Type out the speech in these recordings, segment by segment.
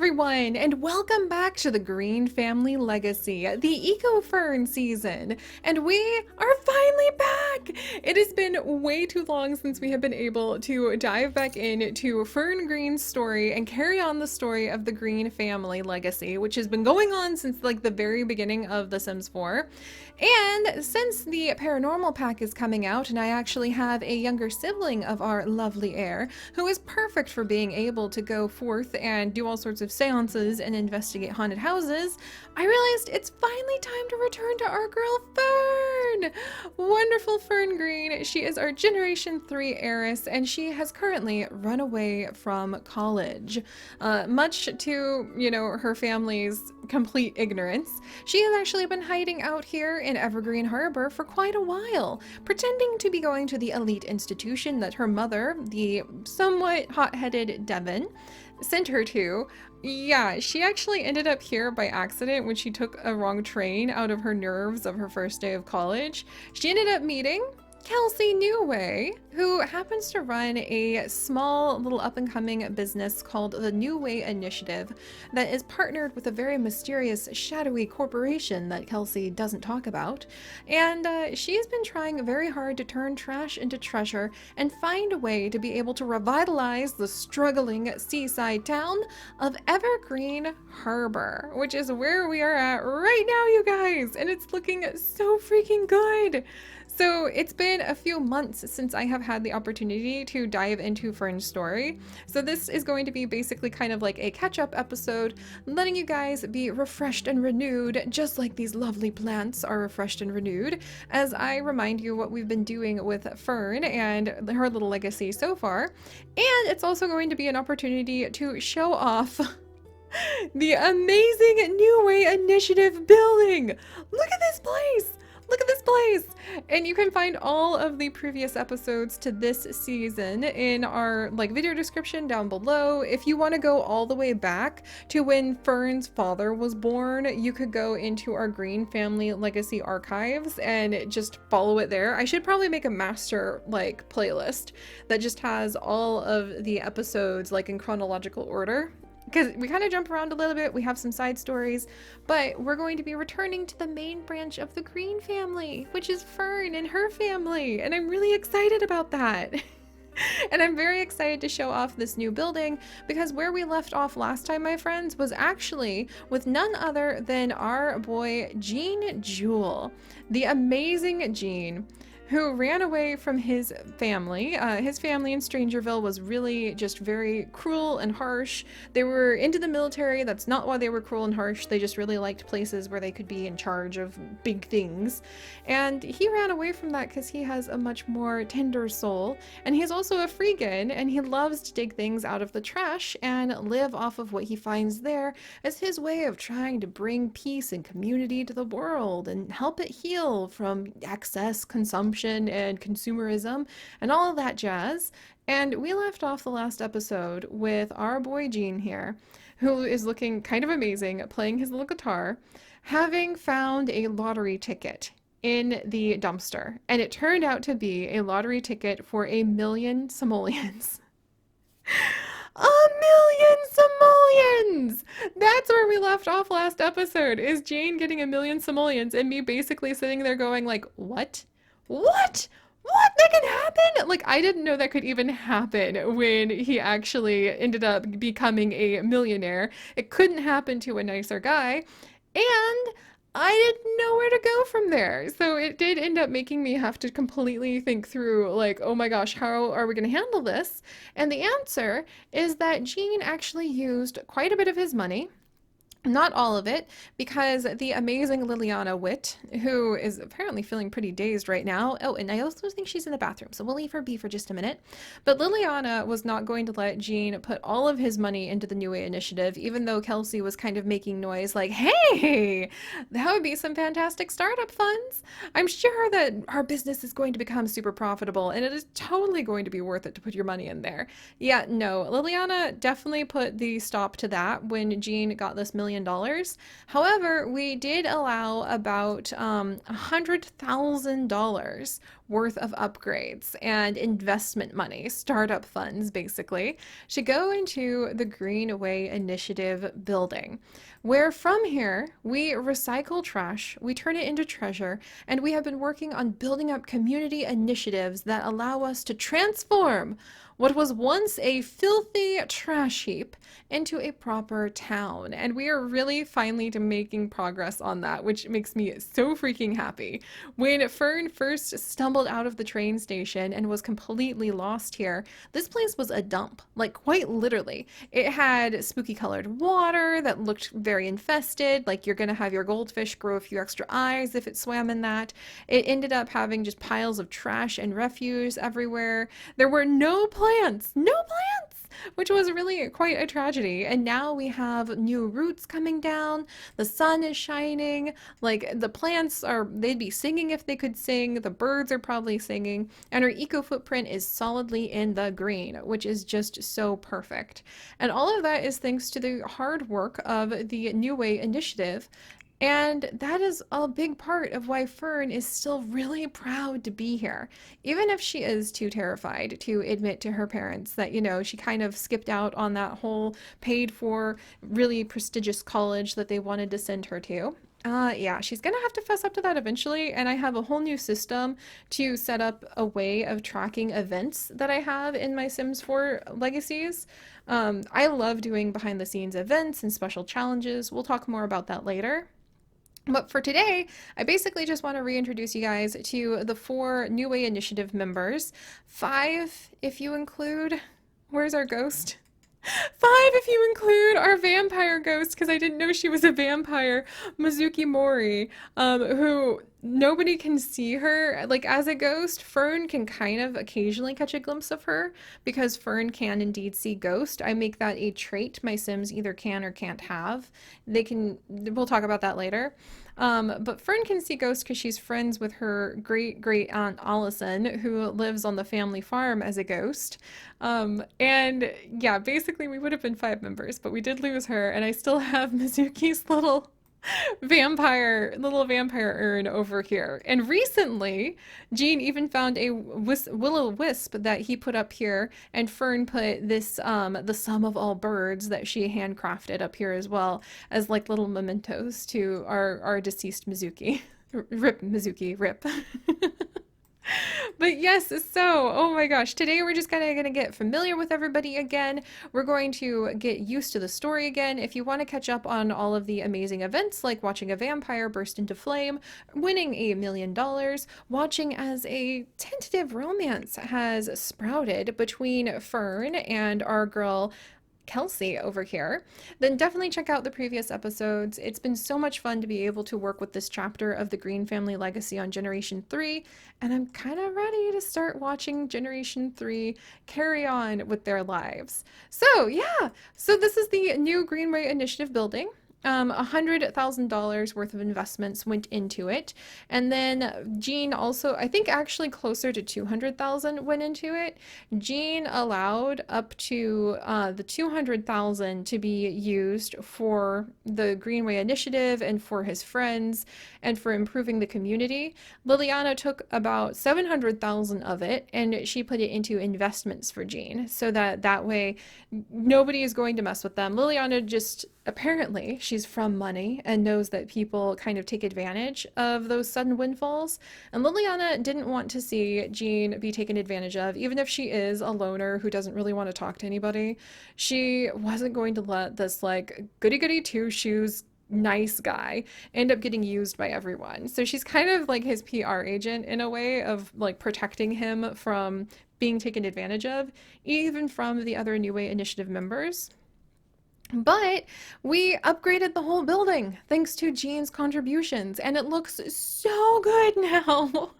everyone, and welcome back to the Greene Family Legacy, the Eco Fern season. And we are finally back! It has been way too long since we have been able to dive back into Fern Greene's story and carry on the story of the Greene Family Legacy, which has been going on since like the very beginning of The Sims 4. And since the paranormal pack is coming out, and I actually have a younger sibling of our lovely heir who is perfect for being able to go forth and do all sorts of seances and investigate haunted houses, I realized it's finally time to return to our girl Fern! Wonderful Fern Greene. She is our Generation 3 heiress, and she has currently run away from college. Much to, her family's complete ignorance, she has actually been hiding out here in Evergreen Harbor for quite a while, pretending to be going to the elite institution that her mother, the somewhat hot-headed Devon, sent her to. Yeah, she actually ended up here by accident when she took a wrong train out of her nerves of her first day of college. She ended up meeting Kelsey Newway, who happens to run a small little up-and-coming business called the New Way Initiative that is partnered with a very mysterious, shadowy corporation that Kelsey doesn't talk about. And she's been trying very hard to turn trash into treasure and find a way to be able to revitalize the struggling seaside town of Evergreen Harbor, which is where we are at right now, you guys, and it's looking so freaking good. So it's been a few months since I have had the opportunity to dive into Fern's story. So this is going to be basically kind of like a catch-up episode, letting you guys be refreshed and renewed, just like these lovely plants are refreshed and renewed, as I remind you what we've been doing with Fern and her little legacy so far. And it's also going to be an opportunity to show off the amazing New Way Initiative building. Look at this place! Look at this place! And you can find all of the previous episodes to this season in our video description down below. If you want to go all the way back to when Fern's father was born, you could go into our Greene Family Legacy archives and just follow it there. I should probably make a master playlist that just has all of the episodes in chronological order, because we kind of jump around a little bit. We have some side stories, but we're going to be returning to the main branch of the Greene family, which is Fern and her family, and I'm really excited about that. And I'm very excited to show off this new building, because where we left off last time, my friends, was actually with none other than our boy Gene Jewel, the amazing Gene, who ran away from his family. His family in Strangerville was really just very cruel and harsh. They were into the military. That's not why they were cruel and harsh. They just really liked places where they could be in charge of big things. And he ran away from that because he has a much more tender soul. And he's also a freegan, and he loves to dig things out of the trash and live off of what he finds there as his way of trying to bring peace and community to the world and help it heal from excess consumption and consumerism and all of that jazz. And we left off the last episode with our boy Gene here, who is looking kind of amazing, playing his little guitar, having found a lottery ticket in the dumpster. And it turned out to be a lottery ticket for 1,000,000 simoleons. 1,000,000 simoleons! That's where we left off last episode, is Jane getting 1,000,000 simoleons and me basically sitting there going what? What? What? That can happen? I didn't know that could even happen when he actually ended up becoming a millionaire. It couldn't happen to a nicer guy. And I didn't know where to go from there. So it did end up making me have to completely think through, oh my gosh, how are we going to handle this? And the answer is that Gene actually used quite a bit of his money. Not all of it, because the amazing Liliana Witt, who is apparently feeling pretty dazed right now. Oh, and I also think she's in the bathroom, so we'll leave her be for just a minute. But Liliana was not going to let Gene put all of his money into the New Way Initiative, even though Kelsey was kind of making noise hey, that would be some fantastic startup funds. I'm sure that our business is going to become super profitable, and it is totally going to be worth it to put your money in there. Yeah, no, Liliana definitely put the stop to that when Gene got this $1,000,000 million. However, we did allow about $100,000 worth of upgrades and investment money, startup funds basically, should go into the Greenway Initiative building, where from here we recycle trash, we turn it into treasure, and we have been working on building up community initiatives that allow us to transform what was once a filthy trash heap into a proper town. And we are really finally making progress on that, which makes me so freaking happy. When Fern first stumbled out of the train station and was completely lost here, this place was a dump, like quite literally. It had spooky colored water that looked very infested, like you're gonna have your goldfish grow a few extra eyes if it swam in that. It ended up having just piles of trash and refuse everywhere. There were no plants, which was really quite a tragedy. And now we have new roots coming down. The sun is shining. Like the plants they'd be singing if they could sing. The birds are probably singing. And our eco footprint is solidly in the green, which is just so perfect. And all of that is thanks to the hard work of the New Way initiative. And that is a big part of why Fern is still really proud to be here, even if she is too terrified to admit to her parents that, she kind of skipped out on that whole paid for, really prestigious college that they wanted to send her to. Yeah, she's gonna have to fess up to that eventually, and I have a whole new system to set up a way of tracking events that I have in my Sims 4 legacies. I love doing behind the scenes events and special challenges. We'll talk more about that later. But for today, I basically just want to reintroduce you guys to the 4 New Way Initiative members. 5 if you include... Where's our ghost? 5 if you include our vampire ghost, because I didn't know she was a vampire, Mizuki Mori, who nobody can see her. Like, as a ghost, Fern can kind of occasionally catch a glimpse of her, because Fern can indeed see ghost. I make that a trait my Sims either can or can't have. We'll talk about that later. But Fern can see ghosts because she's friends with her great aunt Allison, who lives on the family farm as a ghost. And yeah, basically we would have been 5 members, but we did lose her, and I still have Mizuki's little vampire urn over here. And recently, Gene even found a willow wisp that he put up here, and Fern put this the sum of all birds that she handcrafted up here as well as like little mementos to our deceased Mizuki. Rip Mizuki, rip. But yes, so, oh my gosh, today we're just kind of going to get familiar with everybody again. We're going to get used to the story again. If you want to catch up on all of the amazing events, like watching a vampire burst into flame, winning $1 million, watching as a tentative romance has sprouted between Fern and our girl Kelsey over here, then definitely check out the previous episodes. It's been so much fun to be able to work with this chapter of the Greene family legacy on Generation 3, and I'm kind of ready to start watching Generation 3 carry on with their lives. So yeah, so this is the new Greenway Initiative building. $100,000 worth of investments went into it. And then Gene also, I think actually closer to 200,000 went into it. Gene allowed up to the 200,000 to be used for the Greenway Initiative and for his friends and for improving the community. Liliana took about 700,000 of it and she put it into investments for Gene so that way nobody is going to mess with them. Liliana just apparently she's from money and knows that people kind of take advantage of those sudden windfalls. And Liliana didn't want to see Gene be taken advantage of, even if she is a loner who doesn't really want to talk to anybody. She wasn't going to let this like goody-goody two-shoes nice guy end up getting used by everyone. So she's kind of like his PR agent in a way of like protecting him from being taken advantage of, even from the other New Way Initiative members. But we upgraded the whole building thanks to Gene's contributions, and it looks so good now.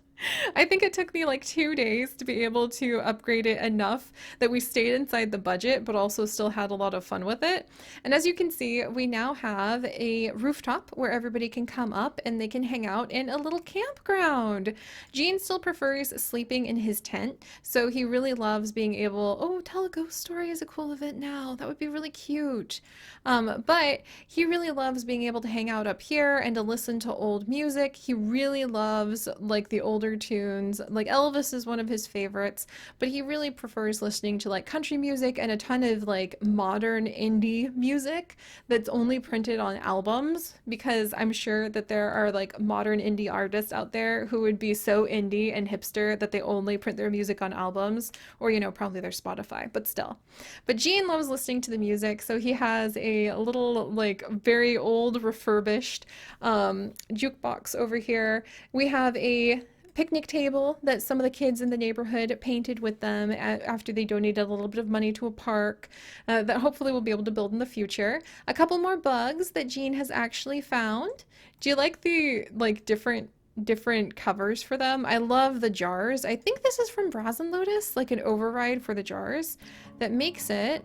I think it took me like 2 days to be able to upgrade it enough that we stayed inside the budget, but also still had a lot of fun with it. And as you can see, we now have a rooftop where everybody can come up and they can hang out in a little campground. Gene still prefers sleeping in his tent, so he really loves being able, oh, tell a ghost story is a cool event now. That would be really cute. But he really loves being able to hang out up here and to listen to old music. He really loves like the older tunes. Like Elvis is one of his favorites, but he really prefers listening to like country music and a ton of like modern indie music that's only printed on albums, because I'm sure that there are like modern indie artists out there who would be so indie and hipster that they only print their music on albums, or probably their Spotify, but still. But Gene loves listening to the music, so he has a little like very old refurbished jukebox over here. We have a picnic table that some of the kids in the neighborhood painted with them after they donated a little bit of money to a park that hopefully we'll be able to build in the future. A couple more bugs that Jean has actually found. Do you like the like different covers for them? I love the jars. I think this is from Brazen Lotus, like an override for the jars that makes it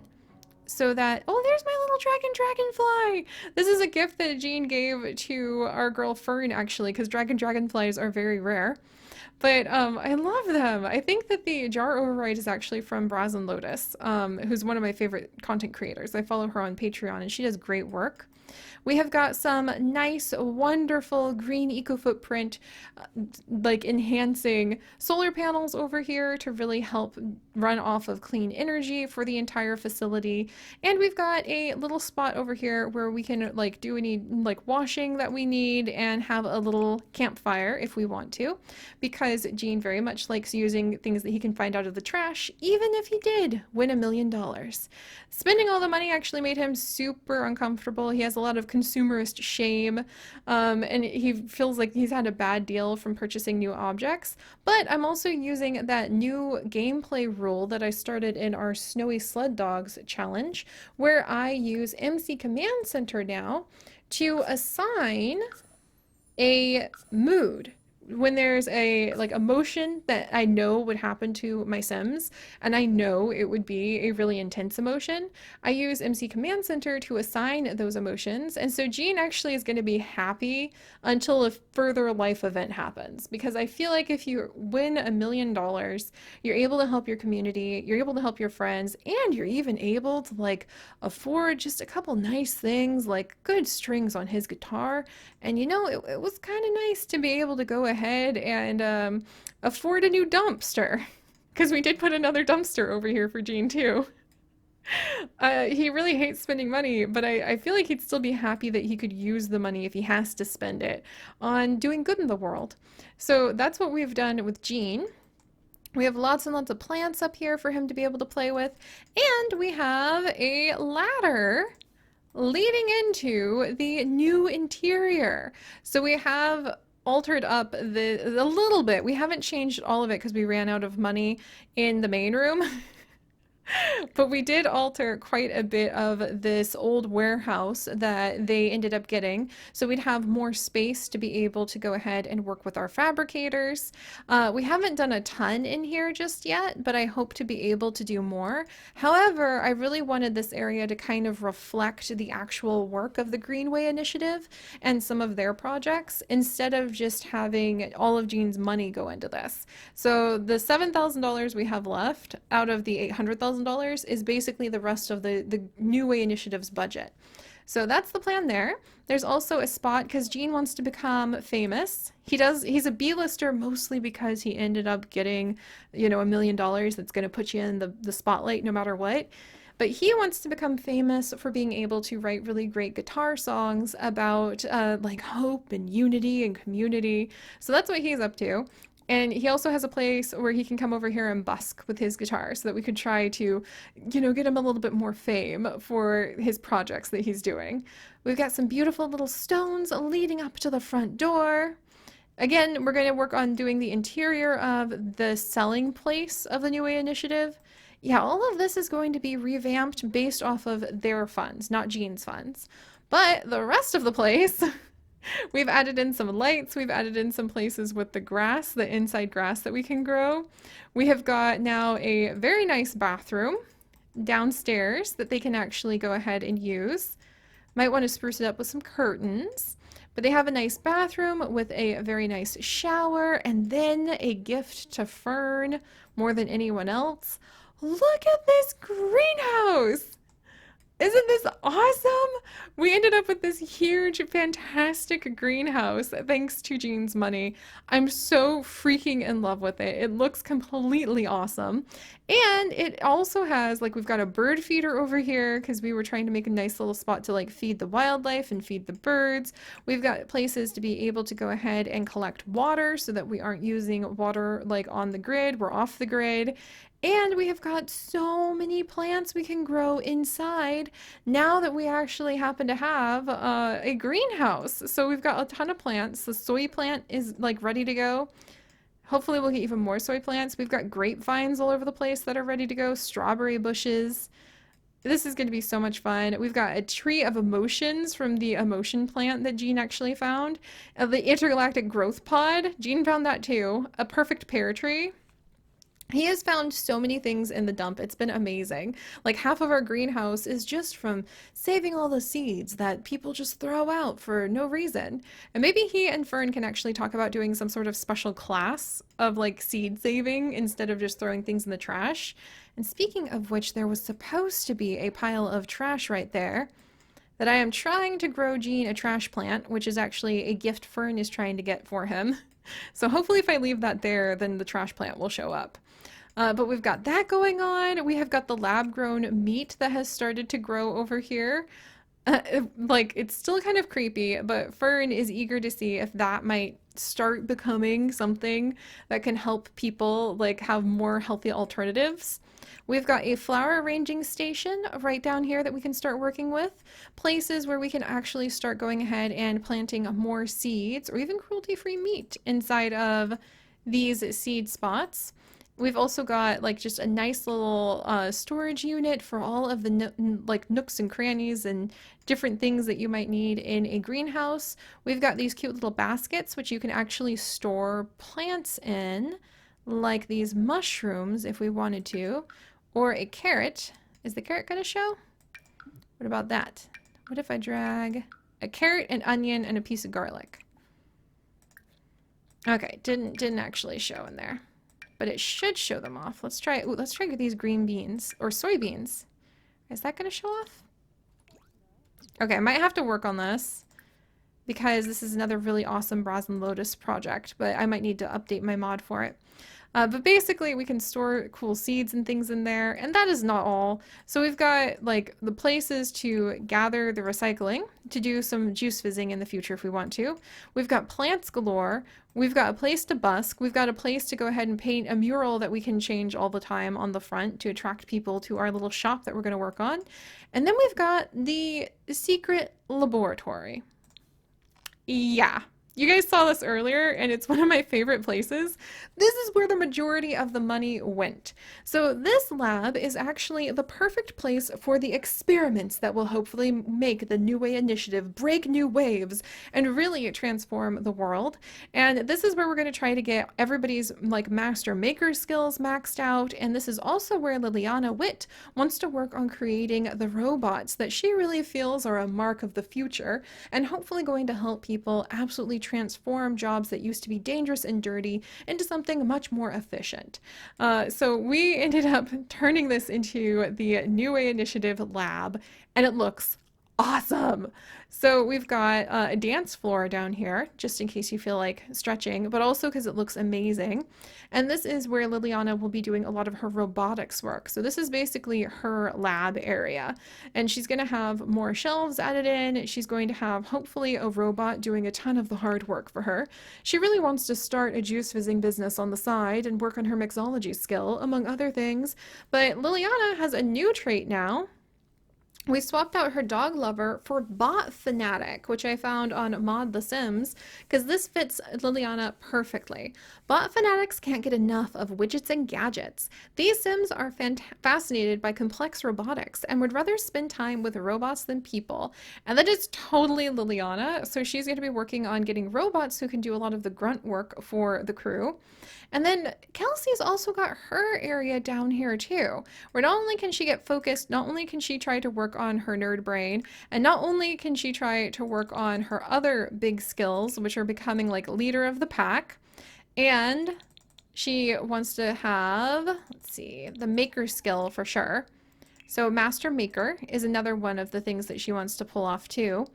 so that, oh, there's my little dragonfly. This is a gift that Jean gave to our girl Fern, actually, because dragonflies are very rare. But I love them. I think that the jar override is actually from Brazen Lotus, who's one of my favorite content creators. I follow her on Patreon, and she does great work. We have got some nice, wonderful green eco footprint, like enhancing solar panels over here to really help run off of clean energy for the entire facility. And we've got a little spot over here where we can like do any like washing that we need and have a little campfire if we want to, because Gene very much likes using things that he can find out of the trash, even if he did win $1 million. Spending all the money actually made him super uncomfortable. He has a lot of consumerist shame, and he feels like he's had a bad deal from purchasing new objects. But I'm also using that new gameplay rule that I started in our Snowy Sled Dogs challenge, where I use MC Command Center now to assign a mood. When there's a like emotion that I know would happen to my Sims, and I know it would be a really intense emotion, I use MC Command Center to assign those emotions. And so Gene actually is going to be happy until a further life event happens, because I feel like if you win $1 million, you're able to help your community, you're able to help your friends, and you're even able to like afford just a couple nice things like good strings on his guitar. And it was kind of nice to be able to go ahead and afford a new dumpster, because we did put another dumpster over here for Gene too. He really hates spending money, but I feel like he'd still be happy that he could use the money if he has to spend it on doing good in the world. So that's what we've done with Gene. We have lots and lots of plants up here for him to be able to play with, and we have a ladder leading into the new interior. So we have altered up a little bit. We haven't changed all of it because we ran out of money in the main room. But we did alter quite a bit of this old warehouse that they ended up getting, so we'd have more space to be able to go ahead and work with our fabricators. We haven't done a ton in here just yet, but I hope to be able to do more. However, I really wanted this area to kind of reflect the actual work of the Greenway Initiative and some of their projects, instead of just having all of Gene's money go into this. So the $7,000 we have left out of the $800,000 is basically the rest of the New Way Initiative's budget. So that's the plan there. There's also a spot because Gene wants to become famous. He's a B-lister mostly because he ended up getting, $1 million that's going to put you in the spotlight no matter what. But he wants to become famous for being able to write really great guitar songs about like hope and unity and community. So that's what he's up to. And he also has a place where he can come over here and busk with his guitar so that we could try to, get him a little bit more fame for his projects that he's doing. We've got some beautiful little stones leading up to the front door. Again, we're going to work on doing the interior of the selling place of the New Way Initiative. Yeah, all of this is going to be revamped based off of their funds, not Gene's funds. But the rest of the place We've added in some lights. We've added in some places with the grass, the inside grass that we can grow. We have got now a very nice bathroom downstairs that they can actually go ahead and use. Might want to spruce it up with some curtains. But they have a nice bathroom with a very nice shower and then a gift to Fern more than anyone else. Look at this greenhouse! Isn't this awesome? We ended up with this huge, fantastic greenhouse thanks to Jean's money. I'm so freaking in love with it. It looks completely awesome. And it also has, like, we've got a bird feeder over here because we were trying to make a nice little spot to, like, feed the wildlife and feed the birds. We've got places to be able to go ahead and collect water so that we aren't using water, like, on the grid. We're off the grid. And we have got so many plants we can grow inside now that we actually happen to have a greenhouse. So we've got a ton of plants. The soy plant is like ready to go. Hopefully we'll get even more soy plants. We've got grapevines all over the place that are ready to go. Strawberry bushes. This is going to be so much fun. We've got a tree of emotions from the emotion plant that Jean actually found. The intergalactic growth pod. Jean found that too. A perfect pear tree. He has found so many things in the dump. It's been amazing. Like half of our greenhouse is just from saving all the seeds that people just throw out for no reason. And maybe he and Fern can actually talk about doing some sort of special class of like seed saving instead of just throwing things in the trash. And speaking of which, there was supposed to be a pile of trash right there that I am trying to grow Jean a trash plant, which is actually a gift Fern is trying to get for him. So hopefully if I leave that there, then the trash plant will show up. But we've got that going on. We have got the lab-grown meat that has started to grow over here. Like, it's still kind of creepy, but Fern is eager to see if that might start becoming something that can help people, like, have more healthy alternatives. We've got a flower arranging station right down here that we can start working with. Places where we can actually start going ahead and planting more seeds or even cruelty-free meat inside of these seed spots. We've also got like just a nice little storage unit for all of the like nooks and crannies and different things that you might need in a greenhouse. We've got these cute little baskets which you can actually store plants in, like these mushrooms if we wanted to, or a carrot. Is the carrot gonna show? What about that? What if I drag a carrot, an onion, and a piece of garlic? Okay, didn't actually show in there. But it should show them off. Let's try. Ooh, let's try these green beans or soybeans. Is that gonna show off? Okay, I might have to work on this because this is another really awesome Brazen Lotus project, but I might need to update my mod for it. But basically we can store cool seeds and things in there, and that is not all. So we've got like the places to gather the recycling, to do some juice fizzing in the future if we want to. We've got plants galore. We've got a place to busk. We've got a place to go ahead and paint a mural that we can change all the time on the front to attract people to our little shop that we're going to work on. And then we've got the secret laboratory. Yeah. You guys saw this earlier, and it's one of my favorite places. This is where the majority of the money went. So this lab is actually the perfect place for the experiments that will hopefully make the New Way Initiative break new waves and really transform the world. And this is where we're going to try to get everybody's like master maker skills maxed out. And this is also where Liliana Witt wants to work on creating the robots that she really feels are a mark of the future and hopefully going to help people absolutely transform jobs that used to be dangerous and dirty into something much more efficient. So we ended up turning this into the New Way Initiative lab, and it looks awesome. So we've got a dance floor down here, just in case you feel like stretching, but also because it looks amazing. And this is where Liliana will be doing a lot of her robotics work. So this is basically her lab area. And she's going to have more shelves added in. She's going to have, hopefully, a robot doing a ton of the hard work for her. She really wants to start a juice fizzing business on the side and work on her mixology skill, among other things. But Liliana has a new trait now. We swapped out her dog lover for bot fanatic, which I found on Mod The Sims, because this fits Liliana perfectly. Bot fanatics can't get enough of widgets and gadgets. These Sims are fascinated by complex robotics and would rather spend time with robots than people. And that is totally Liliana. So she's going to be working on getting robots who can do a lot of the grunt work for the crew. And then Kelsey's also got her area down here too, where not only can she get focused, not only can she try to work on her nerd brain, and not only can she try to work on her other big skills, which are becoming like leader of the pack, and she wants to have, let's see, the maker skill for sure. So Master Maker is another one of the things that she wants to pull off too.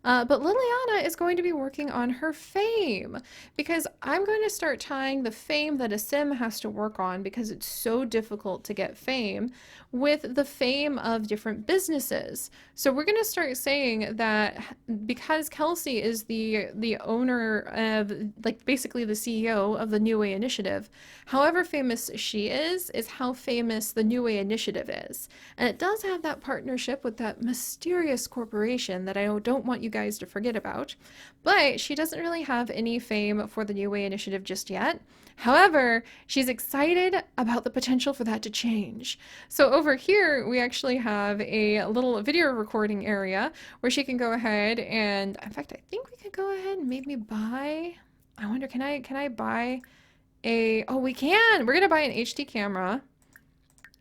But Liliana is going to be working on her fame because I'm going to start tying the fame that a sim has to work on because it's so difficult to get fame with the fame of different businesses. So we're going to start saying that because Kelsey is the owner of like basically the CEO of the New Way Initiative, however famous she is how famous the New Way Initiative is. And it does have that partnership with that mysterious corporation that I don't want you guys to forget about. But she doesn't really have any fame for the New Way Initiative just yet. However, she's excited about the potential for that to change. So over here, we actually have a little video recording area where she can go ahead and, in fact, I think we could go ahead and maybe buy, I wonder, can I buy oh, we can! We're gonna buy an HD camera.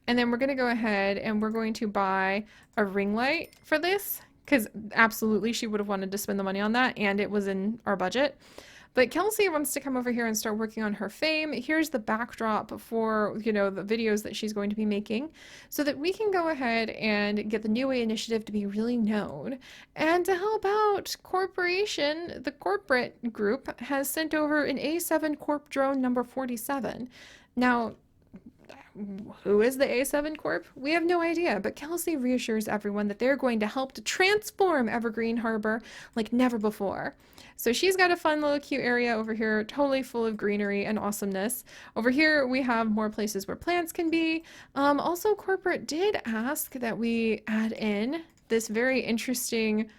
And then we're going to go ahead and we're going to buy a ring light for this because absolutely she would have wanted to spend the money on that and it was in our budget. But Kelsey wants to come over here and start working on her fame. Here's the backdrop for, the videos that she's going to be making so that we can go ahead and get the New Way Initiative to be really known. And to help out corporation, the corporate group has sent over an A7 Corp drone number 47. Now, who is the A7 Corp? We have no idea, but Kelsey reassures everyone that they're going to help to transform Evergreen Harbor like never before. So she's got a fun little cute area over here, totally full of greenery and awesomeness. Over here we have more places where plants can be. Also, corporate did ask that we add in this very interesting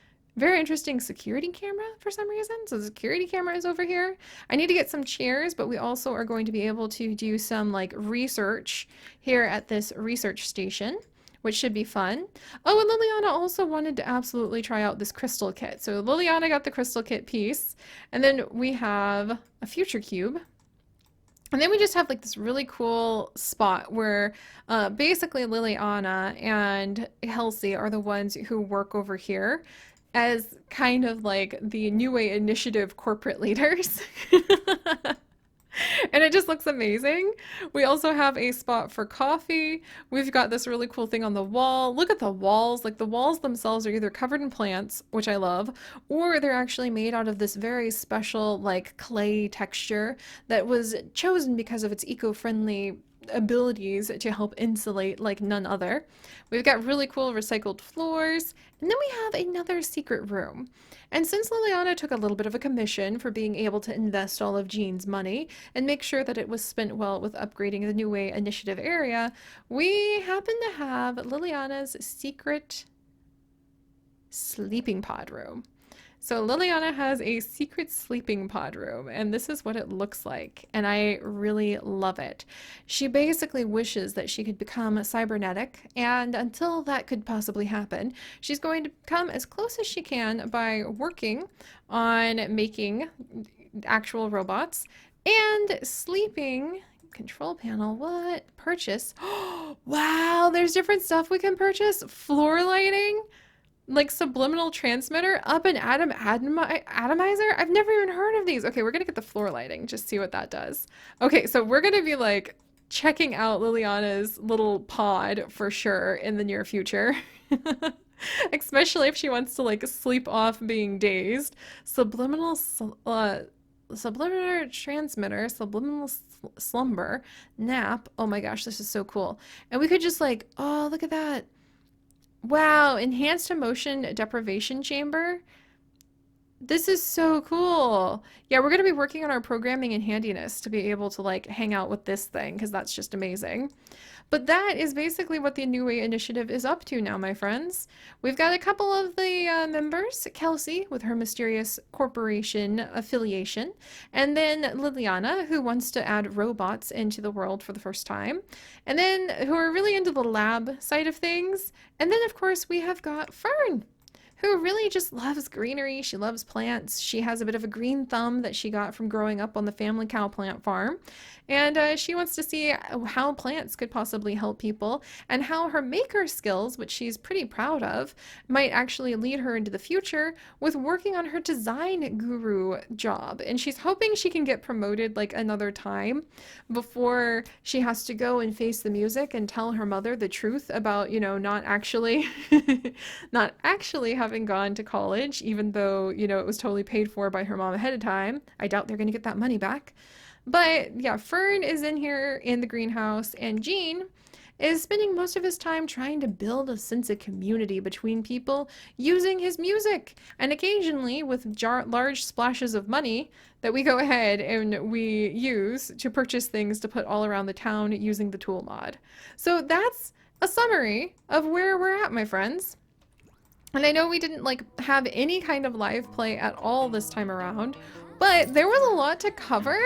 security camera for some reason. So the security camera is over here. I need to get some chairs, but we also are going to be able to do some like research here at this research station, which should be fun. Oh, and Liliana also wanted to absolutely try out this crystal kit. So Liliana got the crystal kit piece, and then we have a future cube. And then we just have like this really cool spot where basically Liliana and Kelsey are the ones who work over here as kind of like the New Way Initiative corporate leaders. And it just looks amazing. We also have a spot for coffee. We've got this really cool thing on the wall. Look at the walls. Like the walls themselves are either covered in plants, which I love, or they're actually made out of this very special like clay texture that was chosen because of its eco-friendly abilities to help insulate like none other. We've got really cool recycled floors, and then we have another secret room. And since Liliana took a little bit of a commission for being able to invest all of Jean's money and make sure that it was spent well with upgrading the New Way Initiative area, we happen to have Liliana's secret sleeping pod room. So Liliana has a secret sleeping pod room, and this is what it looks like, and I really love it. She basically wishes that she could become cybernetic, and until that could possibly happen, she's going to come as close as she can by working on making actual robots and sleeping. Control panel, what? Purchase. Wow, there's different stuff we can purchase. Floor lighting? Like subliminal transmitter, up and atomizer. I've never even heard of these. Okay, we're gonna get the floor lighting, just see what that does. Okay, so we're gonna be like checking out Liliana's little pod for sure in the near future. Especially if she wants to like sleep off being dazed. Subliminal transmitter, subliminal slumber, nap. Oh my gosh, this is so cool. And we could just like, oh, look at that. Wow, enhanced emotion deprivation chamber. This is so cool. Yeah, we're going to be working on our programming and handiness to be able to like hang out with this thing because that's just amazing. But that is basically what the New Way Initiative is up to now, my friends. We've got a couple of the members, Kelsey with her mysterious corporation affiliation, and then Liliana, who wants to add robots into the world for the first time, and then who are really into the lab side of things. And then, of course, we have got Fern, who really just loves greenery. She loves plants. She has a bit of a green thumb that she got from growing up on the family cow plant farm. And she wants to see how plants could possibly help people and how her maker skills, which she's pretty proud of, might actually lead her into the future with working on her design guru job. And she's hoping she can get promoted like another time before she has to go and face the music and tell her mother the truth about, not actually not actually having gone to college, even though, it was totally paid for by her mom ahead of time. I doubt they're going to get that money back. But yeah, Fern is in here in the greenhouse, and Gene is spending most of his time trying to build a sense of community between people using his music, and occasionally with large splashes of money that we go ahead and we use to purchase things to put all around the town using the tool mod. So that's a summary of where we're at, my friends. And I know we didn't like have any kind of live play at all this time around, but there was a lot to cover.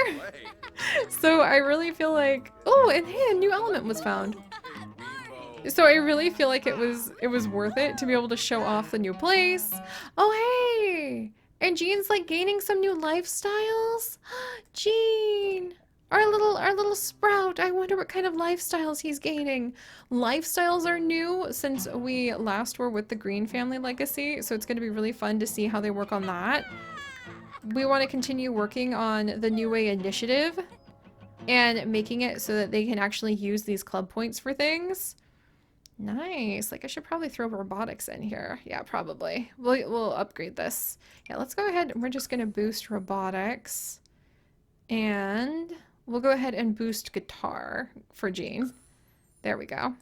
So I really feel like, oh, and hey, a new element was found. So I really feel like it was worth it to be able to show off the new place. Oh, hey! And Gene's like gaining some new lifestyles. Gene! Our little sprout. I wonder what kind of lifestyles he's gaining. Lifestyles are new since we last were with the Greene family legacy, so it's going to be really fun to see how they work on that. We want to continue working on the New Way initiative and making it so that they can actually use these club points for things. Nice. Like I should probably throw robotics in here. Yeah, probably. We'll upgrade this. Yeah, let's go ahead and we're just going to boost robotics. And we'll go ahead and boost guitar for Gene. There we go.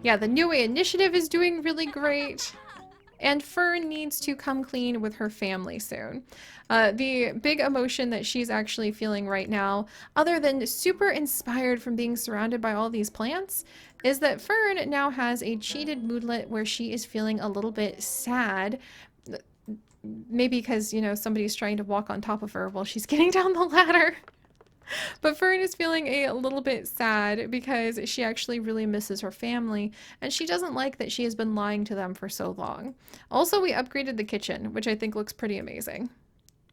Yeah, the New Way initiative is doing really great. And Fern needs to come clean with her family soon. The big emotion that she's actually feeling right now, other than super inspired from being surrounded by all these plants, is that Fern now has a cheated moodlet where she is feeling a little bit sad. Maybe because, somebody's trying to walk on top of her while she's getting down the ladder. But Fern is feeling a little bit sad because she actually really misses her family, and she doesn't like that she has been lying to them for so long. Also, we upgraded the kitchen, which I think looks pretty amazing.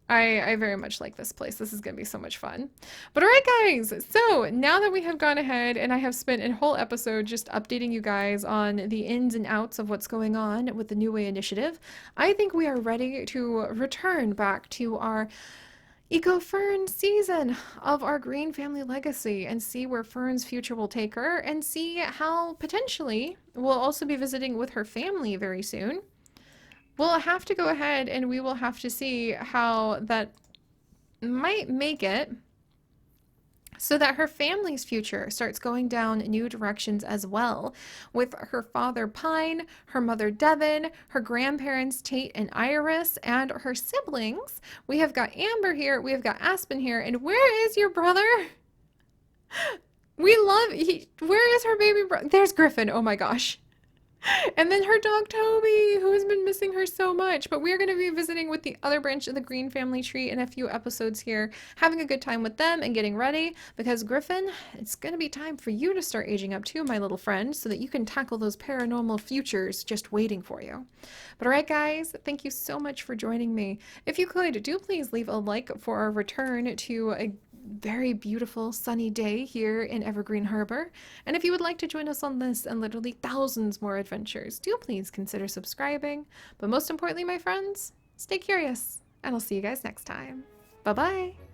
I very much like this place. This is going to be so much fun. But all right, guys. So now that we have gone ahead and I have spent a whole episode just updating you guys on the ins and outs of what's going on with the New Way initiative, I think we are ready to return back to our Fern season of our Greene family legacy and see where Fern's future will take her and see how potentially we'll also be visiting with her family very soon. We'll have to go ahead and we will have to see how that might make it so that her family's future starts going down new directions as well, with her father Pine, her mother Devon, her grandparents Tate and Iris, and her siblings. We have got Amber here, we have got Aspen here, and where is your brother? Where is her baby brother? There's Griffin, oh my gosh. And then her dog Toby, who has been missing her so much. But we're going to be visiting with the other branch of the Greene family tree in a few episodes here, having a good time with them and getting ready. Because Griffin, it's going to be time for you to start aging up too, my little friend, so that you can tackle those paranormal futures just waiting for you. But all right, guys, thank you so much for joining me. If you could, do please leave a like for our return to a very beautiful sunny day here in Evergreen Harbor. And if you would like to join us on this and literally thousands more adventures, do please consider subscribing. But most importantly, my friends, stay curious, and I'll see you guys next time. Bye-bye.